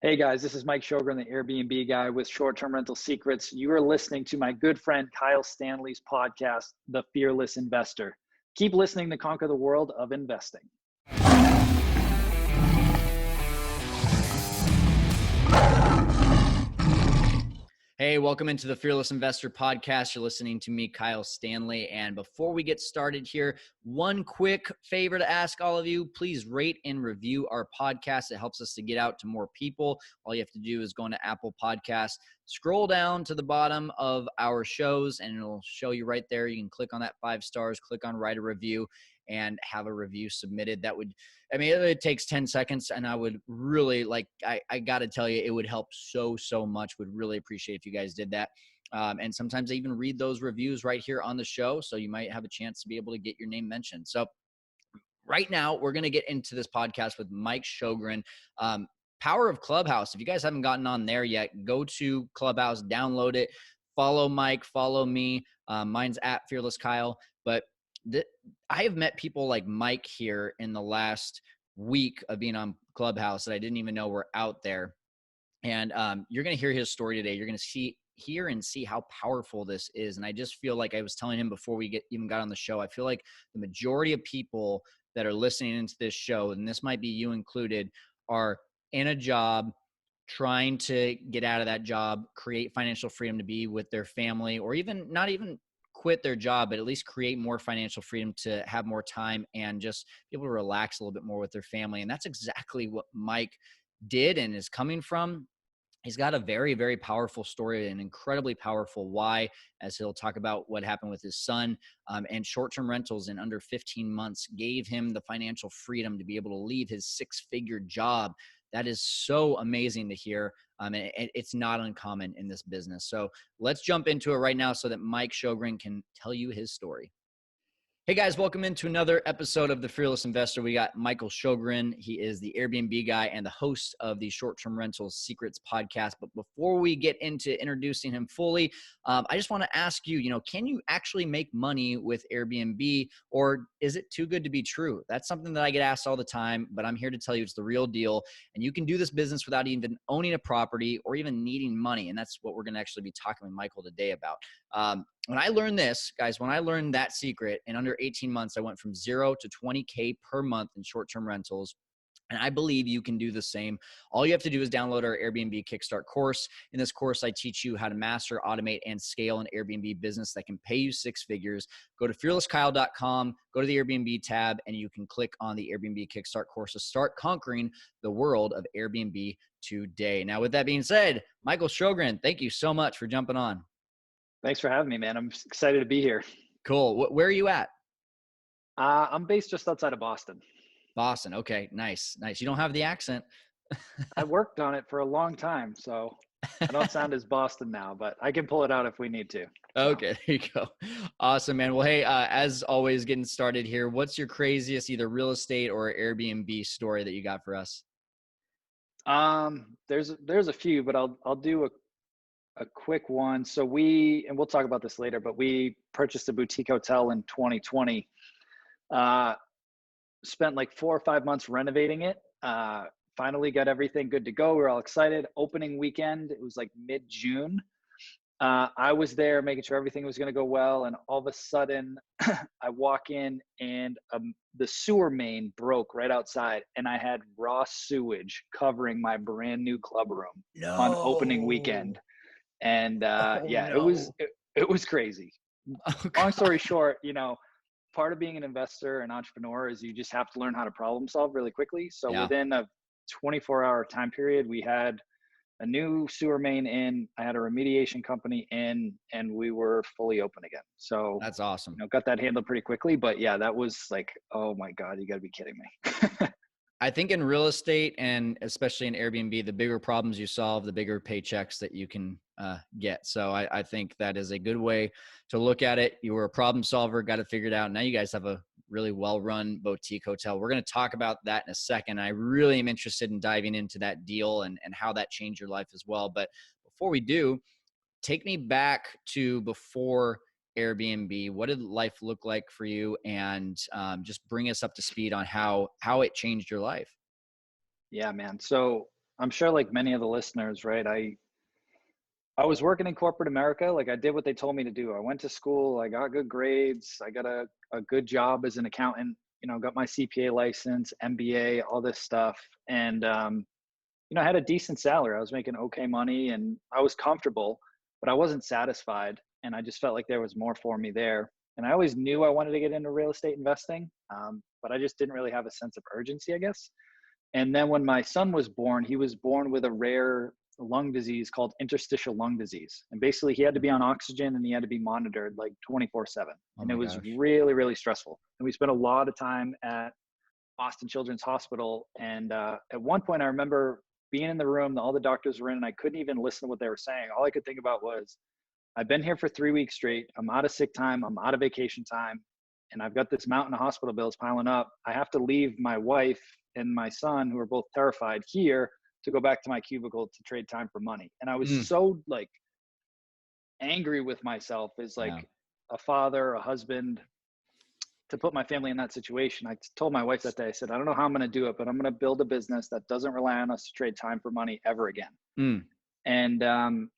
Hey guys, this is Mike Sjogren, the Airbnb guy with Short-Term Rental Secrets. You are listening to my good friend Kyle Stanley's podcast, The Fearless Investor. Keep listening to conquer the world of investing. Hey, welcome into the Fearless Investor podcast. You're listening to me, Kyle Stanley. And before we get started here, one quick favor to ask all of you, please rate and review our podcast. It helps us to get out to more people. All you have to do is go into Apple Podcasts, scroll down to the bottom of our shows, and it'll show you right there. You can click on that 5 stars, click on write a review, and have a review submitted. It takes 10 seconds, and I would really I got to tell you, it would help so much. Would really appreciate if you guys did that. And sometimes I even read those reviews right here on the show. So you might have a chance to be able to get your name mentioned. So right now we're going to get into this podcast with Mike Sjogren. Power of Clubhouse. If you guys haven't gotten on there yet, go to Clubhouse, download it, follow Mike, follow me. Mine's at Fearless Kyle. But I have met people like Mike here in the last week of being on Clubhouse that I didn't even know were out there. And you're going to hear his story today. You're going to hear and see how powerful this is. And I just feel like I was telling him before we even got on the show, I feel like the majority of people that are listening into this show, and this might be you included, are in a job, trying to get out of that job, create financial freedom to be with their family, or even not even quit their job, but at least create more financial freedom to have more time and just be able to relax a little bit more with their family. And that's exactly what Mike did and is coming from. He's got a very, very powerful story, an incredibly powerful why, as he'll talk about what happened with his son, and short-term rentals in under 15 months gave him the financial freedom to be able to leave his 6-figure job. That is so amazing to hear. And it's not uncommon in this business. So let's jump into it right now so that Mike Sjogren can tell you his story. Hey guys, welcome into another episode of The Fearless Investor. We got Michael Sjogren. He is the Airbnb guy and the host of the Short-Term Rentals Secrets podcast. But before we get into introducing him fully, I just want to ask you, can you actually make money with Airbnb, or is it too good to be true? That's something that I get asked all the time, but I'm here to tell you it's the real deal. And you can do this business without even owning a property or even needing money. And that's what we're going to actually be talking with Michael today about. When I learned this, guys, when I learned that secret, in under 18 months, I went from 0 to 20K per month in short-term rentals. And I believe you can do the same. All you have to do is download our Airbnb Kickstart course. In this course, I teach you how to master, automate, and scale an Airbnb business that can pay you 6 figures. Go to fearlesskyle.com, go to the Airbnb tab, and you can click on the Airbnb Kickstart course to start conquering the world of Airbnb today. Now, with that being said, Michael Sjogren, thank you so much for jumping on. Thanks for having me, man. I'm excited to be here. Cool. Where are you at? I'm based just outside of Boston. Boston. Okay. Nice. You don't have the accent. I worked on it for a long time, so I don't sound as Boston now, but I can pull it out if we need to. So. Okay. There you go. Awesome, man. Well, hey, as always, getting started here, what's your craziest either real estate or Airbnb story that you got for us? There's a few, but I'll do a quick one. So we'll talk about this later, but we purchased a boutique hotel in 2020, spent like 4 or 5 months renovating it. Finally got everything good to go. We were all excited. Opening weekend, it was like mid-June. I was there making sure everything was going to go well. And all of a sudden I walk in and the sewer main broke right outside, and I had raw sewage covering my brand new club room on opening weekend. And it was crazy. Long story short, part of being an investor and entrepreneur is you just have to learn how to problem solve really quickly. So within a 24-hour time period, we had a new sewer main in, I had a remediation company in, and we were fully open again. So that's awesome. Got that handled pretty quickly, but yeah, that was like, oh my God, you gotta be kidding me. I think in real estate, and especially in Airbnb, the bigger problems you solve, the bigger paychecks that you can get. So I think that is a good way to look at it. You were a problem solver, got it figured out. Now you guys have a really well-run boutique hotel. We're going to talk about that in a second. I really am interested in diving into that deal and how that changed your life as well. But before we do, take me back to before Airbnb. What did life look like for you? And just bring us up to speed on how it changed your life. Yeah, man. So I'm sure like many of the listeners, right? I was working in corporate America. Like I did what they told me to do. I went to school, I got good grades, I got a good job as an accountant, got my CPA license, MBA, all this stuff. And, I had a decent salary. I was making okay money and I was comfortable, but I wasn't satisfied. And I just felt like there was more for me there. And I always knew I wanted to get into real estate investing, but I just didn't really have a sense of urgency, I guess. And then when my son was born, he was born with a rare lung disease called interstitial lung disease. And basically he had to be on oxygen and he had to be monitored like 24/7. Oh And it my was gosh. really, really stressful. And we spent a lot of time at Boston Children's Hospital. And at one point I remember being in the room, all the doctors were in, and I couldn't even listen to what they were saying. All I could think about was, I've been here for 3 weeks straight. I'm out of sick time. I'm out of vacation time. And I've got this mountain of hospital bills piling up. I have to leave my wife and my son, who are both terrified, here to go back to my cubicle to trade time for money. And I was so like angry with myself as like a father, a husband, to put my family in that situation. I told my wife that day, I said, I don't know how I'm going to do it, but I'm going to build a business that doesn't rely on us to trade time for money ever again. And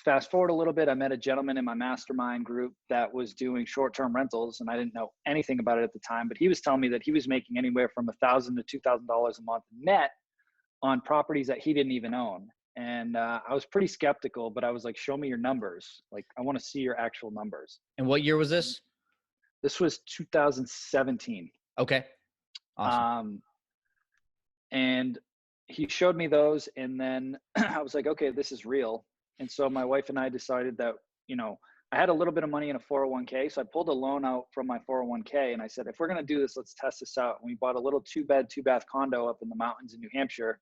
fast forward a little bit, I met a gentleman in my mastermind group that was doing short-term rentals, and I didn't know anything about it at the time, but he was telling me that he was making anywhere from $1,000 to $2,000 a month net on properties that he didn't even own. And I was pretty skeptical, but I was like, show me your numbers. Like, I want to see your actual numbers. And what year was this? This was 2017. Okay. Awesome. And he showed me those, and then I was like, okay, this is real. And so my wife and I decided that, I had a little bit of money in a 401k. So I pulled a loan out from my 401k and I said, if we're going to do this, let's test this out. And we bought a little 2-bed, 2-bath condo up in the mountains in New Hampshire.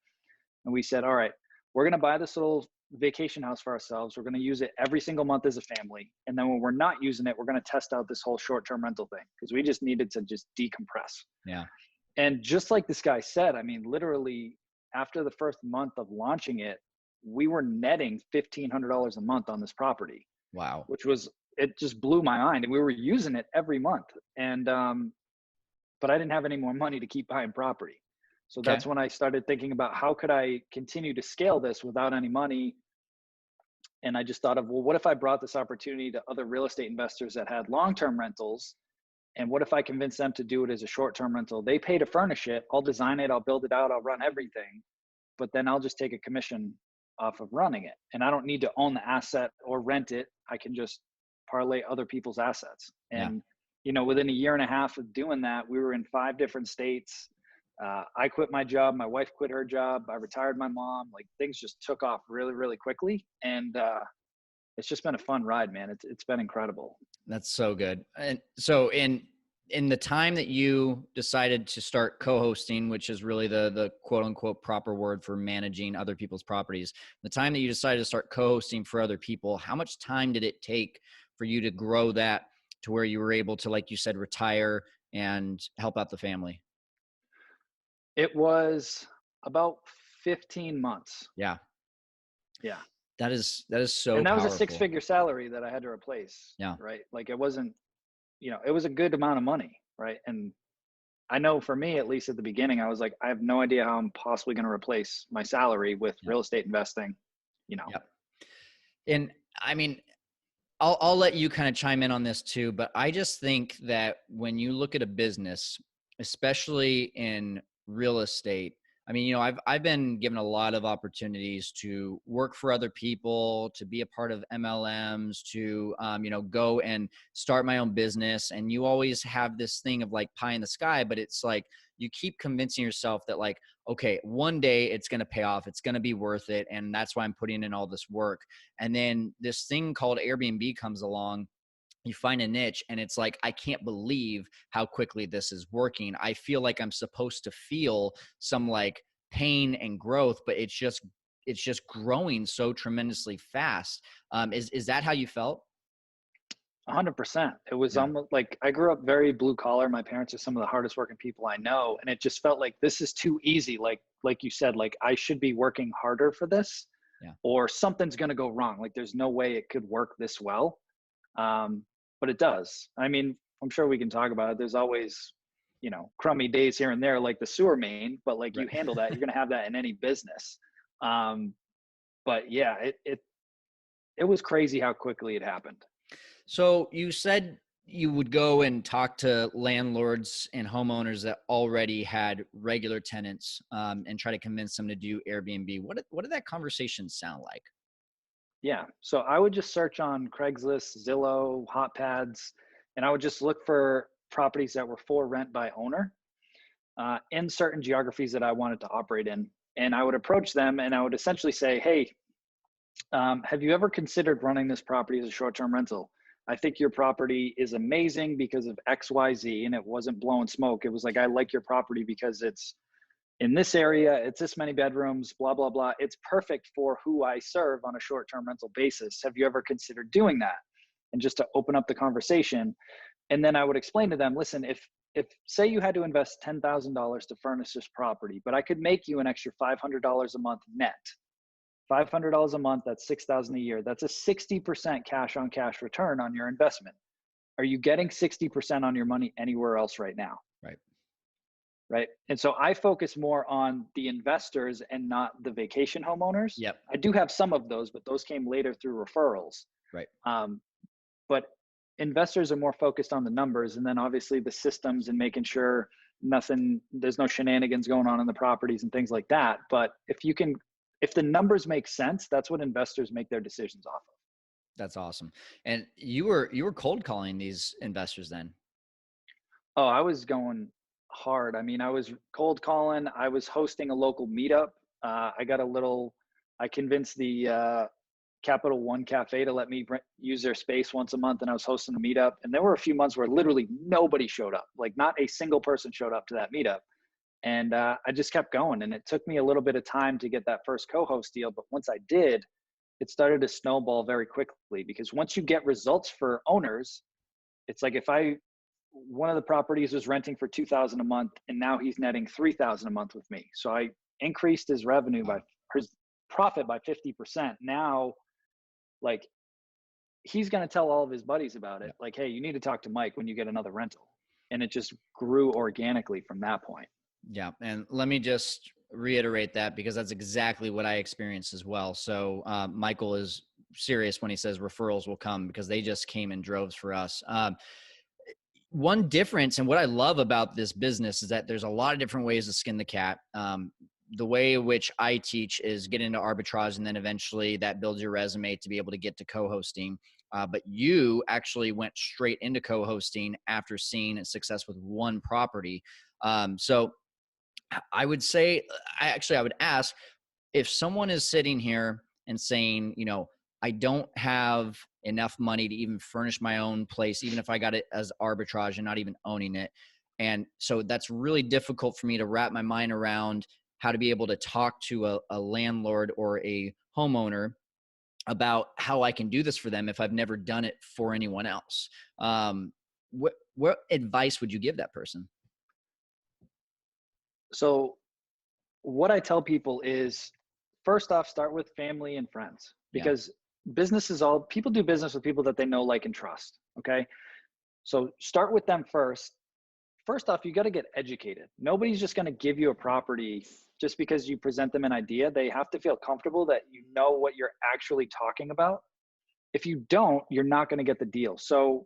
And we said, all right, we're going to buy this little vacation house for ourselves. We're going to use it every single month as a family. And then when we're not using it, we're going to test out this whole short-term rental thing, because we just needed to just decompress. Yeah. And just like this guy said, I mean, literally after the first month of launching it, we were netting $1,500 a month on this property. Wow. It just blew my mind. And we were using it every month. And, but I didn't have any more money to keep buying property. So that's when I started thinking about how could I continue to scale this without any money. And I just thought of, well, what if I brought this opportunity to other real estate investors that had long-term rentals? And what if I convince them to do it as a short-term rental? They pay to furnish it. I'll design it. I'll build it out. I'll run everything. But then I'll just take a commission off of running it. And I don't need to own the asset or rent it. I can just parlay other people's assets. And, within a year and a half of doing that, we were in 5 different states. I quit my job. My wife quit her job. I retired my mom. Like, things just took off really, really quickly. And it's just been a fun ride, man. It's been incredible. That's so good. And so in the time that you decided to start co-hosting, which is really the quote unquote proper word for managing other people's properties, the time that you decided to start co-hosting for other people, how much time did it take for you to grow that to where you were able to, like you said, retire and help out the family? It was about 15 months. Yeah. Yeah. That is so And that powerful. was a 6-figure salary that I had to replace. Yeah. Right. Like, it wasn't, it was a good amount of money. Right. And I know for me, at least at the beginning, I was like, I have no idea how I'm possibly going to replace my salary with real estate investing, Yep. And I mean, I'll let you kind of chime in on this too, but I just think that when you look at a business, especially in real estate, I mean, I've been given a lot of opportunities to work for other people, to be a part of MLMs, to, go and start my own business. And you always have this thing of like pie in the sky, but it's like, you keep convincing yourself that like, okay, one day it's going to pay off. It's going to be worth it. And that's why I'm putting in all this work. And then this thing called Airbnb comes along. You find a niche and it's like, I can't believe how quickly this is working. I feel like I'm supposed to feel some like pain and growth, but it's just growing so tremendously fast. Is that how you felt? 100%. It was almost like, I grew up very blue collar. My parents are some of the hardest working people I know. And it just felt like this is too easy. Like you said, like I should be working harder for this, or something's going to go wrong. Like there's no way it could work this well. But it does. I mean, I'm sure we can talk about it. There's always crummy days here and there, like the sewer main, but like Right. you handle that, you're going to have that in any business. But yeah, it was crazy how quickly it happened. So you said you would go and talk to landlords and homeowners that already had regular tenants, and try to convince them to do Airbnb. What did that conversation sound like? Yeah. So I would just search on Craigslist, Zillow, Hotpads, and I would just look for properties that were for rent by owner in certain geographies that I wanted to operate in. And I would approach them and I would essentially say, hey, have you ever considered running this property as a short-term rental? I think your property is amazing because of XYZ, and it wasn't blowing smoke. It was like, I like your property because it's in this area, it's this many bedrooms, blah, blah, blah. It's perfect for who I serve on a short-term rental basis. Have you ever considered doing that? And just to open up the conversation. And then I would explain to them, listen, if say you had to invest $10,000 to furnish this property, but I could make you an extra $500 a month net. $500 a month, that's $6,000 a year. That's a 60% cash on cash return on your investment. Are you getting 60% on your money anywhere else right now? Right. Right. And so I focus more on the investors and not the vacation homeowners. Yep. I do have some of those, but those came later through referrals. Right. But investors are more focused on the numbers, and then obviously the systems and making sure there's no shenanigans going on in the properties and things like that. But if the numbers make sense, that's what investors make their decisions off of. That's awesome. And you were cold calling these investors then? Oh, I was going hard. I mean, I was cold calling. I was hosting a local meetup. I convinced the Capital One Cafe to let me use their space once a month, and I was hosting a meetup. And there were a few months where literally nobody showed up, like not a single person showed up to that meetup. And I just kept going. And it took me a little bit of time to get that first co-host deal. But once I did, it started to snowball very quickly, because once you get results for owners, it's like one of the properties was renting for $2,000 a month, and now he's netting $3,000 a month with me. So I increased his revenue his profit by 50%. Now, like, he's going to tell all of his buddies about it. Like, hey, you need to talk to Mike when you get another rental. And it just grew organically from that point. Yeah. And let me just reiterate that, because that's exactly what I experienced as well. So Michael is serious when he says referrals will come, because they just came in droves for us. One difference, and what I love about this business, is that there's a lot of different ways to skin the cat. The way in which I teach is get into arbitrage, and then eventually that builds your resume to be able to get to co-hosting. But you actually went straight into co-hosting after seeing success with one property. So I would say, I would ask, if someone is sitting here and saying, I don't have enough money to even furnish my own place, even if I got it as arbitrage and not even owning it. And so that's really difficult for me to wrap my mind around how to be able to talk to a landlord or a homeowner about how I can do this for them if I've never done it for anyone else. What advice would you give that person? So what I tell people is, first off, start with family and friends, because people do business with people that they know, like, and trust. Okay. So start with them first. First off, you got to get educated. Nobody's just going to give you a property just because you present them an idea. They have to feel comfortable that you know what you're actually talking about. If you don't, you're not going to get the deal. So,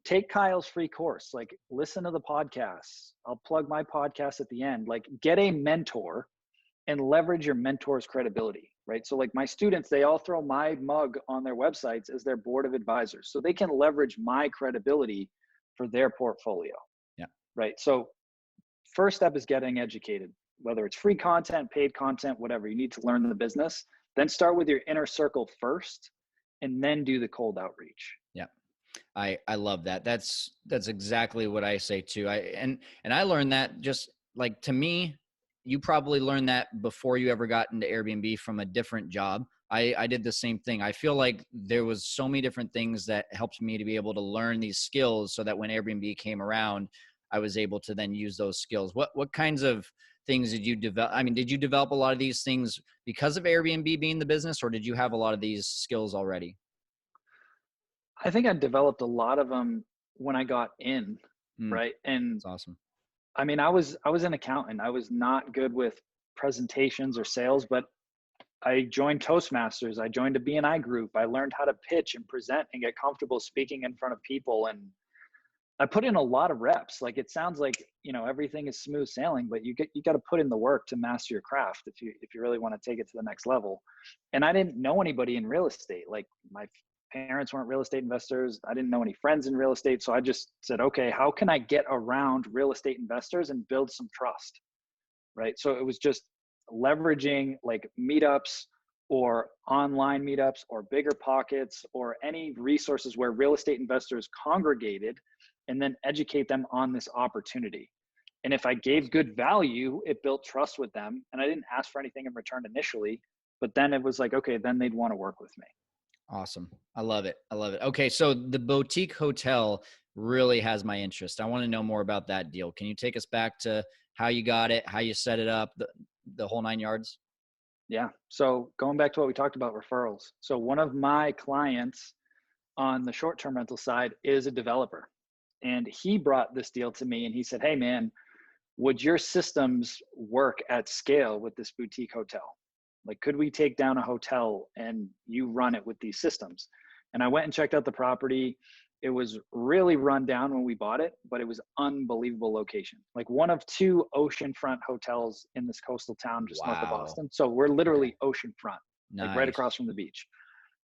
take Kyle's free course, like, listen to the podcasts. I'll plug my podcast at the end. Like, get a mentor and leverage your mentor's credibility, right? So, like, my students, they all throw my mug on their websites as their board of advisors, so they can leverage my credibility for their portfolio. Yeah. Right. So first step is getting educated, whether it's free content, paid content, whatever. You need to learn the business. Then start with your inner circle first, and then do the cold outreach. Yeah. I love that. That's exactly what I say too. And I learned that, just like, to me, you probably learned that before you ever got into Airbnb from a different job. I did the same thing. I feel like there was so many different things that helped me to be able to learn these skills, so that when Airbnb came around, I was able to then use those skills. What kinds of things did you develop? I mean, did you develop a lot of these things because of Airbnb being the business, or did you have a lot of these skills already? I think I developed a lot of them when I got in, right? And that's awesome. I mean, I was an accountant. I was not good with presentations or sales, but I joined Toastmasters. I joined a BNI group. I learned how to pitch and present and get comfortable speaking in front of people. And I put in a lot of reps. Like, it sounds like, everything is smooth sailing, but you got to put in the work to master your craft if you really want to take it to the next level. And I didn't know anybody in real estate. Like, my parents weren't real estate investors. I didn't know any friends in real estate. So I just said, okay, how can I get around real estate investors and build some trust? Right. So it was just leveraging like meetups or online meetups or bigger pockets or any resources where real estate investors congregated, and then educate them on this opportunity. And if I gave good value, it built trust with them. And I didn't ask for anything in return initially, but then it was like, okay, then they'd want to work with me. Awesome. I love it. I love it. Okay. So the boutique hotel really has my interest. I want to know more about that deal. Can you take us back to how you got it, how you set it up, the whole 9 yards? Yeah. So going back to what we talked about, referrals. So one of my clients on the short-term rental side is a developer. And he brought this deal to me and he said, hey man, would your systems work at scale with this boutique hotel? Like, could we take down a hotel and you run it with these systems? And I went and checked out the property. It was really run down when we bought it, but it was unbelievable location. Like, one of 2 oceanfront hotels in this coastal town just north of Boston. So we're literally oceanfront, like right across from the beach.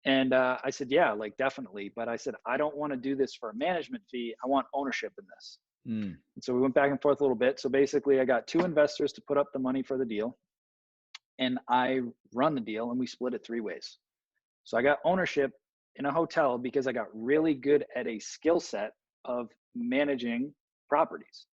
And I said, yeah, like definitely. But I said, I don't want to do this for a management fee. I want ownership in this. And so we went back and forth a little bit. So basically I got 2 investors to put up the money for the deal, and I run the deal, and we split it 3 ways. So I got ownership in a hotel because I got really good at a skill set of managing properties.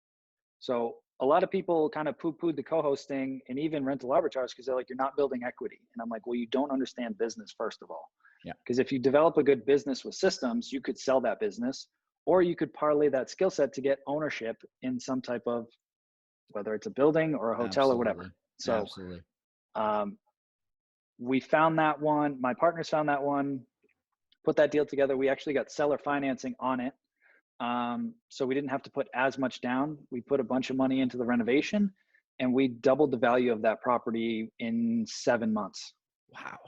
So a lot of people kind of poo-pooed the co-hosting and even rental arbitrage because they're like, you're not building equity. And I'm like, well, you don't understand business, first of all. Yeah. Because if you develop a good business with systems, you could sell that business, or you could parlay that skill set to get ownership in some type of, whether it's a building or a hotel or whatever. So Absolutely. We found that one. My partners found that one, put that deal together. We actually got seller financing on it. So we didn't have to put as much down. We put a bunch of money into the renovation, and we doubled the value of that property in 7 months. Wow.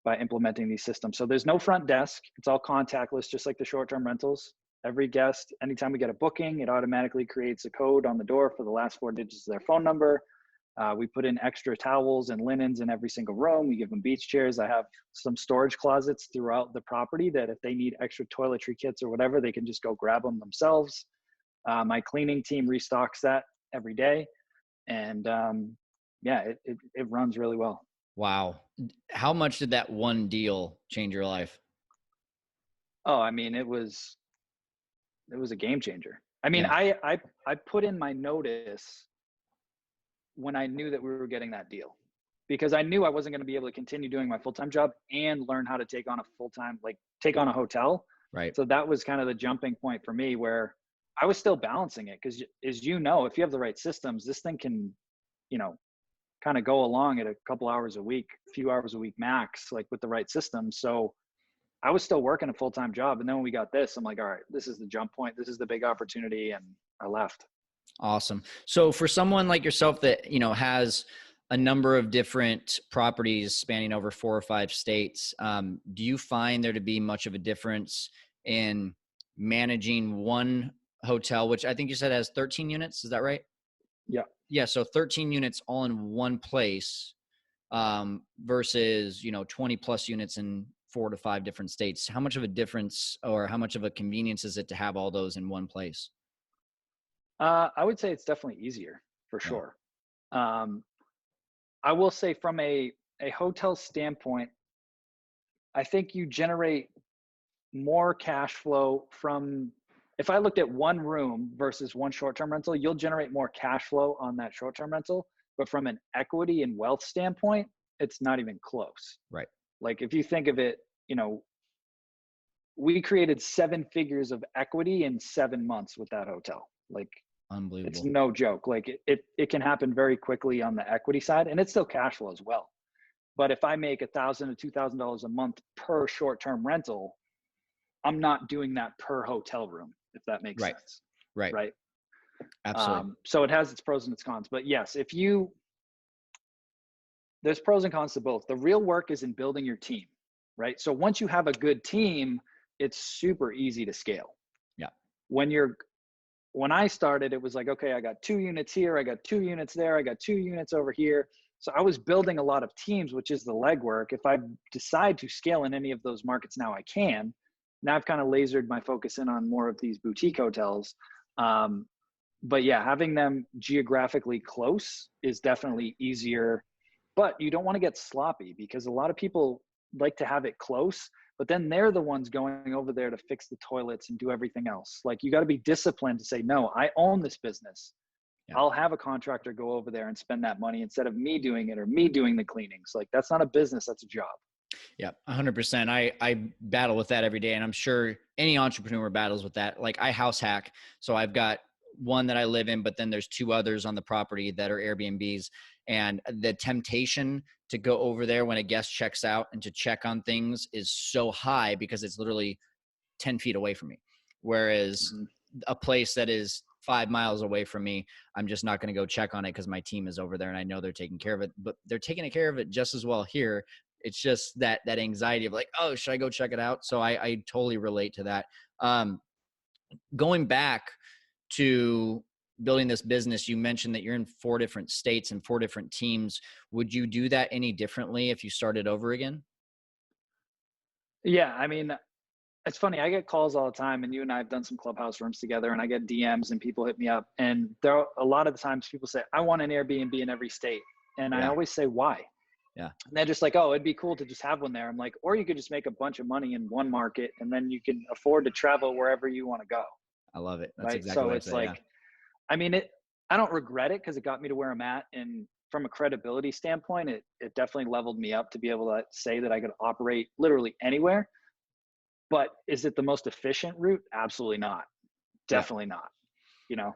By implementing these systems. So there's no front desk. It's all contactless, just like the short-term rentals. Every guest, anytime we get a booking, it automatically creates a code on the door for the last 4 digits of their phone number. We put in extra towels and linens in every single room. We give them beach chairs. I have some storage closets throughout the property that if they need extra toiletry kits or whatever, they can just go grab them themselves. My cleaning team restocks that every day. And it runs really well. Wow. How much did that one deal change your life? Oh, I mean, it was a game changer. I mean, yeah. I put in my notice when I knew that we were getting that deal, because I knew I wasn't going to be able to continue doing my full-time job and learn how to take on a hotel. Right. So that was kind of the jumping point for me, where I was still balancing it. Cause as you know, if you have the right systems, this thing can, kind of go along at a couple hours a week, a few hours a week max, like with the right system. So I was still working a full-time job. And then when we got this, I'm like, all right, this is the jump point. This is the big opportunity. And I left. Awesome. So for someone like yourself that, has a number of different properties spanning over 4 or 5 states, do you find there to be much of a difference in managing one hotel, which I think you said has 13 units? Is that right? Yeah. Yeah. So 13 units all in one place, versus, 20 plus units in 4 to 5 different states. How much of a difference or how much of a convenience is it to have all those in one place? I would say it's definitely easier for sure. I will say from a hotel standpoint, I think you generate more cash flow from, if I looked at one room versus one short-term rental, you'll generate more cash flow on that short-term rental. But from an equity and wealth standpoint, it's not even close. Right. Like if you think of it, we created 7 figures of equity in 7 months with that hotel. Like, unbelievable. It's no joke. Like it can happen very quickly on the equity side, and it's still cash flow as well. But if I make $1,000 to $2,000 a month per short-term rental, I'm not doing that per hotel room, if that makes sense. Right. Right. Absolutely. So it has its pros and its cons. But yes, there's pros and cons to both. The real work is in building your team, right? So once you have a good team, it's super easy to scale. Yeah. When I started, it was like, okay, I got 2 units here, I got 2 units there, I got 2 units over here. So I was building a lot of teams, which is the legwork. If I decide to scale in any of those markets now, I can. Now I've kind of lasered my focus in on more of these boutique hotels. But yeah, having them geographically close is definitely easier. But you don't want to get sloppy, because a lot of people like to have it close, but then they're the ones going over there to fix the toilets and do everything else. Like, you got to be disciplined to say, no, I own this business. Yeah. I'll have a contractor go over there and spend that money instead of me doing it or me doing the cleanings. Like, that's not a business, that's a job. Yeah, 100%. I battle with that every day, and I'm sure any entrepreneur battles with that. Like, I house hack. So I've got one that I live in, but then there's 2 others on the property that are Airbnbs. And the temptation to go over there when a guest checks out and to check on things is so high, because it's literally 10 feet away from me. Whereas a place that is 5 miles away from me, I'm just not going to go check on it because my team is over there and I know they're taking care of it. But they're taking care of it just as well here. It's just that anxiety of like, oh, should I go check it out? So I totally relate to that. Going back to building this business, you mentioned that you're in 4 different states and 4 different teams. Would you do that any differently if you started over again? Yeah, I mean, it's funny. I get calls all the time, and you and I have done some clubhouse rooms together, and I get DMs and people hit me up. And there are a lot of the times people say, I want an Airbnb in every state. And I Yeah. always say, why? Yeah. And they're just like, oh, it'd be cool to just have one there. I'm like, or you could just make a bunch of money in one market, and then you can afford to travel wherever you want to go. I love it. That's Right. exactly So what I it's say. like, Yeah. I mean, I don't regret it, because it got me to where I'm at. And from a credibility standpoint, it definitely leveled me up to be able to say that I could operate literally anywhere. But is it the most efficient route? Absolutely not. Yeah. Definitely not.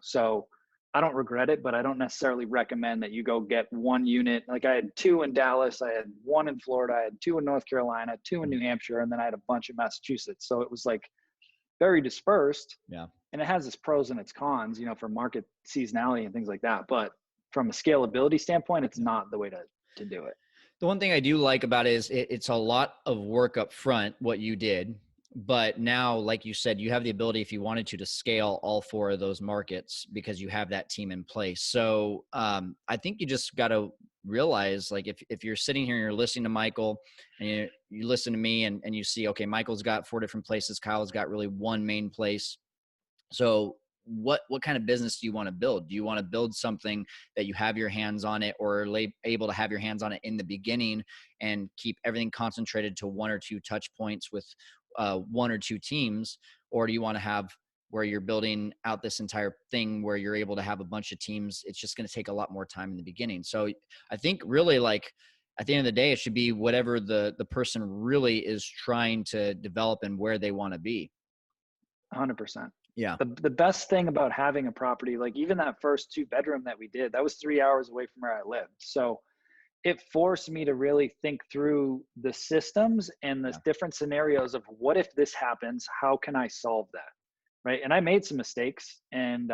So I don't regret it, but I don't necessarily recommend that you go get one unit. Like, I had 2 in Dallas, I had 1 in Florida, I had 2 in North Carolina, 2 in New Hampshire, and then I had a bunch in Massachusetts. So it was like very dispersed. Yeah. And it has its pros and its cons, for market seasonality and things like that. But from a scalability standpoint, it's not the way to do it. The one thing I do like about it is it's a lot of work up front, what you did. But now, like you said, you have the ability, if you wanted to scale all 4 of those markets because you have that team in place. So I think you just got to realize, like, if you're sitting here and you're listening to Michael and you listen to me and you see, okay, Michael's got 4 different places, Kyle's got really one main place. So what kind of business do you want to build? Do you want to build something that you have your hands on it, or able to have your hands on it in the beginning and keep everything concentrated to 1 or 2 touch points with 1 or 2 teams? Or do you want to have where you're building out this entire thing where you're able to have a bunch of teams? It's just going to take a lot more time in the beginning. So I think really, like, at the end of the day, it should be whatever the person really is trying to develop and where they want to be. 100%. Yeah. The best thing about having a property, like even that first 2-bedroom that we did, that was 3 hours away from where I lived. So it forced me to really think through the systems and the different scenarios of, what if this happens? How can I solve that? Right. And I made some mistakes and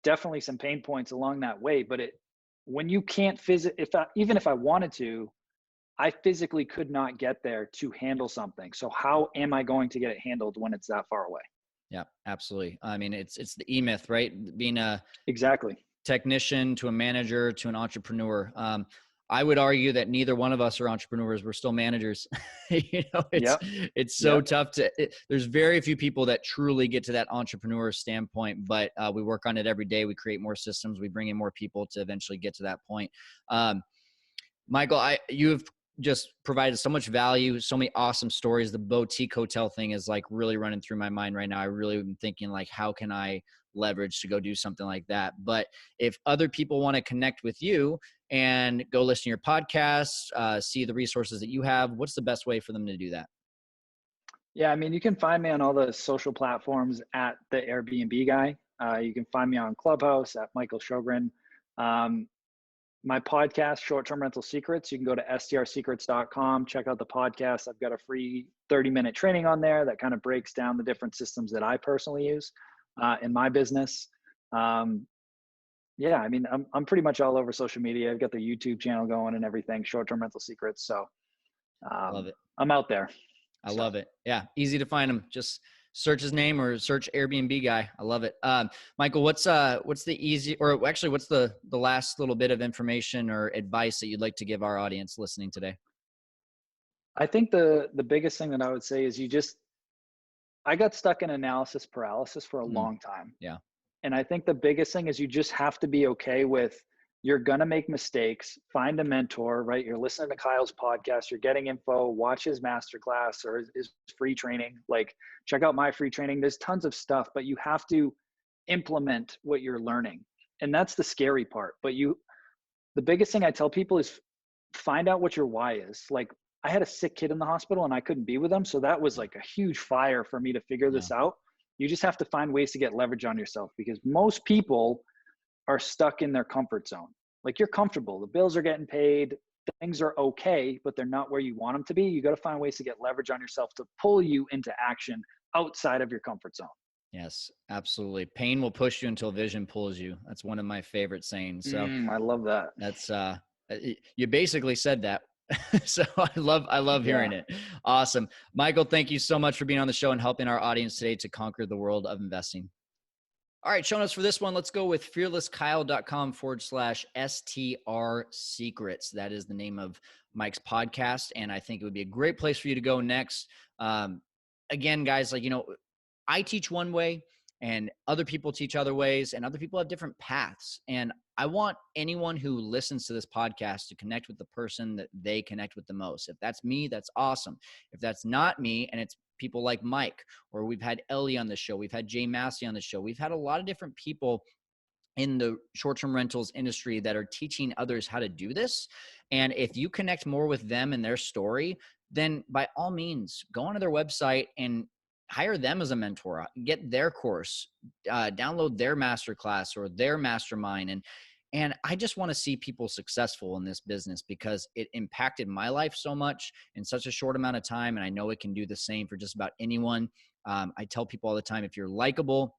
definitely some pain points along that way. But when you can't even if I wanted to, I physically could not get there to handle something. So how am I going to get it handled when it's that far away? Yeah, absolutely. I mean, it's the EMyth, right? Being a Exactly technician to a manager to an entrepreneur. I would argue that neither one of us are entrepreneurs. We're still managers. It's so tough there's very few people that truly get to that entrepreneur standpoint, but we work on it every day. We create more systems. We bring in more people to eventually get to that point. Michael, you've just provided so much value, so many awesome stories. The boutique hotel thing is like really running through my mind right now. I really am thinking, like, how can I leverage to go do something like that? But if other people want to connect with you and go listen to your podcast, see the resources that you have, what's the best way for them to do that? Yeah, I mean, you can find me on all the social platforms at the Airbnb guy. You can find me on Clubhouse at Michael Sjogren. My podcast, Short Term Rental Secrets, you can go to strSecrets.com, check out the podcast. I've got a free 30-minute training on there that kind of breaks down the different systems that I personally use in my business. Um, yeah, I mean, I'm pretty much all over social media. I've got the YouTube channel going and everything, short-term rental secrets. So Love it. I'm out there. I So love it. Yeah. Easy to find him. Just search his name or search Airbnb guy. I love it. Michael, what's the easy, or actually what's the last little bit of information or advice that you'd like to give our audience listening today? I think the biggest thing that I would say is I got stuck in analysis paralysis for a Mm, long time. yeah. And I think the biggest thing is you just have to be okay with, you're going to make mistakes. Find a mentor, right? You're listening to Kyle's podcast, you're getting info, watch his masterclass or his free training. Like, check out my free training. There's tons of stuff, but you have to implement what you're learning. And that's the scary part. But the biggest thing I tell people is find out what your why is. Like, I had a sick kid in the hospital and I couldn't be with him. So that was like a huge fire for me to figure Yeah. this out. You just have to find ways to get leverage on yourself, because most people are stuck in their comfort zone. Like, you're comfortable, the bills are getting paid, things are okay, but they're not where you want them to be. You got to find ways to get leverage on yourself to pull you into action outside of your comfort zone. Yes, absolutely. Pain will push you until vision pulls you. That's one of my favorite sayings. So I love that. that's you basically said that. So I love Yeah. hearing it. Awesome. Michael, thank you so much for being on the show and helping our audience today to conquer the world of investing. All right, show notes for this one. Let's go with fearlesskyle.com/STR secrets. That is the name of Mike's podcast. And I think it would be a great place for you to go next. Again, guys, like, I teach one way and other people teach other ways, and other people have different paths. And I want anyone who listens to this podcast to connect with the person that they connect with the most. If that's me, that's awesome. If that's not me, and it's people like Mike, or we've had Ellie on the show, we've had Jay Massey on the show, we've had a lot of different people in the short-term rentals industry that are teaching others how to do this. And if you connect more with them and their story, then by all means, go onto their website and hire them as a mentor, get their course, download their masterclass or their mastermind. And I just want to see people successful in this business because it impacted my life so much in such a short amount of time. And I know it can do the same for just about anyone. I tell people all the time, if you're likable,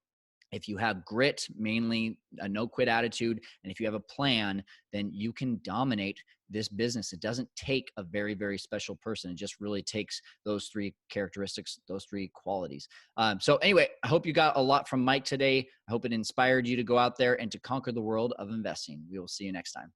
if you have grit, mainly a no quit attitude, and if you have a plan, then you can dominate this business. It doesn't take a very, very special person. It just really takes those three characteristics, those three qualities. So anyway, I hope you got a lot from Mike today. I hope it inspired you to go out there and to conquer the world of investing. We will see you next time.